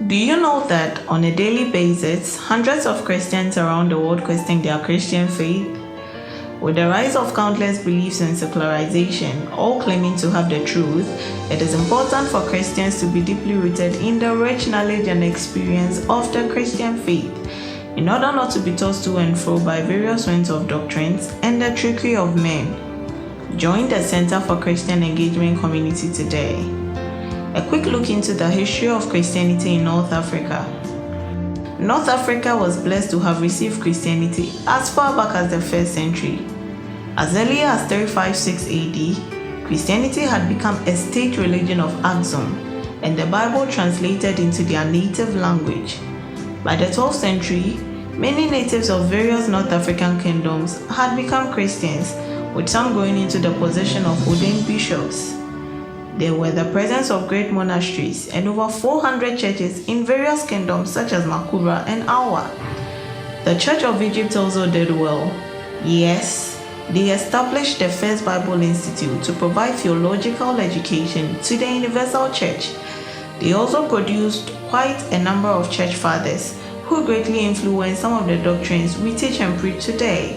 Do you know that on a daily basis, hundreds of Christians around the world question their Christian faith? With the rise of countless beliefs and secularization, all claiming to have the truth, it is important for Christians to be deeply rooted in the rich knowledge and experience of the Christian faith, in order not to be tossed to and fro by various winds of doctrines and the trickery of men. Join the Center for Christian Engagement community today. A quick look into the history of Christianity in North Africa. North Africa was blessed to have received Christianity as far back as the 1st century. As early as 356 AD, Christianity had become a state religion of Axum, and the Bible translated into their native language. By the 12th century, many natives of various North African kingdoms had become Christians, with some growing into the position of ordained bishops. There were the presence of great monasteries and over 400 churches in various kingdoms such as Makura and Awa. The Church of Egypt also did well. Yes, they established the first Bible Institute to provide theological education to the Universal Church. They also produced quite a number of church fathers who greatly influenced some of the doctrines we teach and preach today.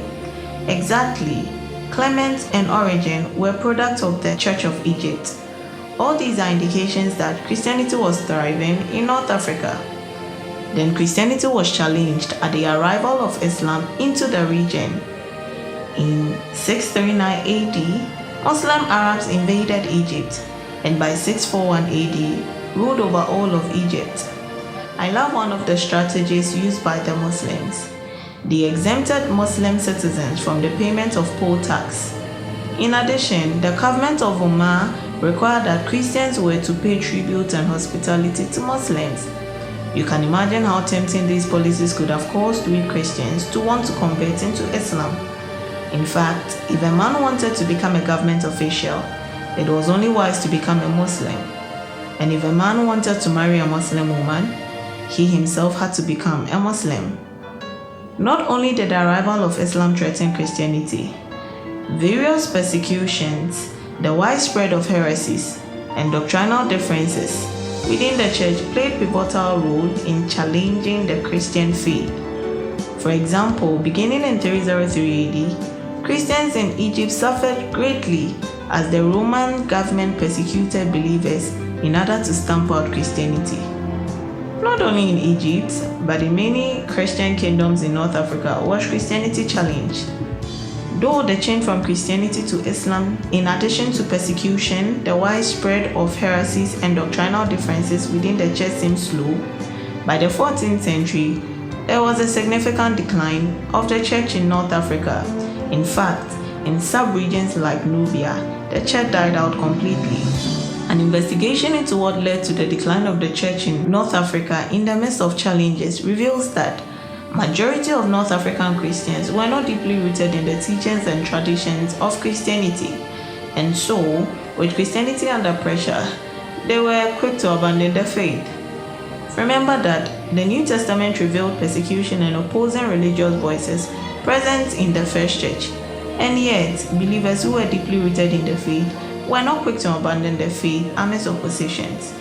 Exactly, Clement and Origen were products of the Church of Egypt. All these are indications that Christianity was thriving in North Africa. Then Christianity was challenged at the arrival of Islam into the region. In 639 AD, Muslim Arabs invaded Egypt, and by 641 AD, ruled over all of Egypt. I love one of the strategies used by the Muslims. They exempted Muslim citizens from the payment of poll tax. In addition, the Covenant of Omar required that Christians were to pay tribute and hospitality to Muslims. You can imagine how tempting these policies could have caused weak Christians to want to convert into Islam. In fact, if a man wanted to become a government official, it was only wise to become a Muslim. And if a man wanted to marry a Muslim woman, he himself had to become a Muslim. Not only did the arrival of Islam threaten Christianity, various persecutions, the widespread of heresies, and doctrinal differences within the church played a pivotal role in challenging the Christian faith. For example, beginning in 303 AD, Christians in Egypt suffered greatly as the Roman government persecuted believers in order to stamp out Christianity. Not only in Egypt, but in many Christian kingdoms in North Africa was Christianity challenged. Though the change from Christianity to Islam, in addition to persecution, the widespread of heresies and doctrinal differences within the church seemed slow, by the 14th century, there was a significant decline of the church in North Africa. In fact, in sub-regions like Nubia, the church died out completely. An investigation into what led to the decline of the church in North Africa in the midst of challenges reveals that majority of North African Christians were not deeply rooted in the teachings and traditions of Christianity, and so, with Christianity under pressure, they were quick to abandon the faith. Remember that the New Testament revealed persecution and opposing religious voices present in the first church, and yet believers who were deeply rooted in the faith were not quick to abandon the faith amidst oppositions.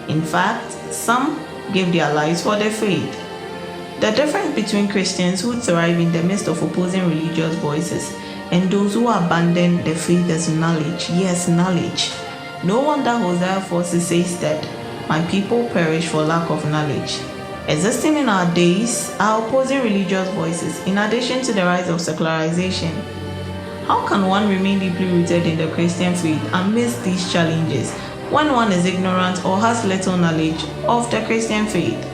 In fact, some gave their lives for the faith. The difference between Christians who thrive in the midst of opposing religious voices and those who abandon the faith is knowledge. Yes, knowledge. No wonder Hosea 4:6 says that my people perish for lack of knowledge. Existing in our days are opposing religious voices in addition to the rise of secularization. How can one remain deeply rooted in the Christian faith amidst these challenges when one is ignorant or has little knowledge of the Christian faith?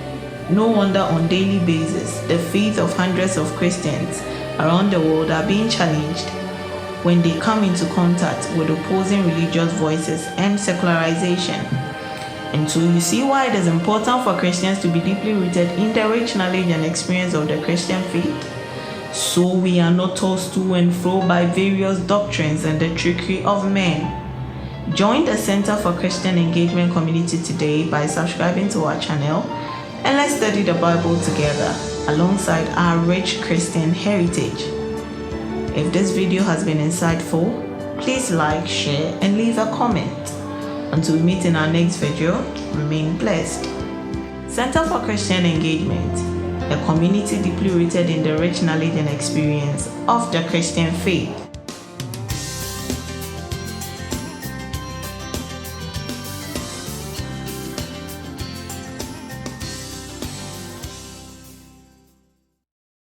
No wonder on daily basis, the faith of hundreds of Christians around the world are being challenged when they come into contact with opposing religious voices and secularization. And so you see why it is important for Christians to be deeply rooted in the rich knowledge and experience of the Christian faith, so we are not tossed to and fro by various doctrines and the trickery of men. Join the Center for Christian Engagement community today by subscribing to our channel, and let's study the Bible together alongside our rich Christian heritage. If this video has been insightful, please like, share, and leave a comment. Until we meet in our next video, remain blessed. Center for Christian Engagement, a community deeply rooted in the rich knowledge and experience of the Christian faith.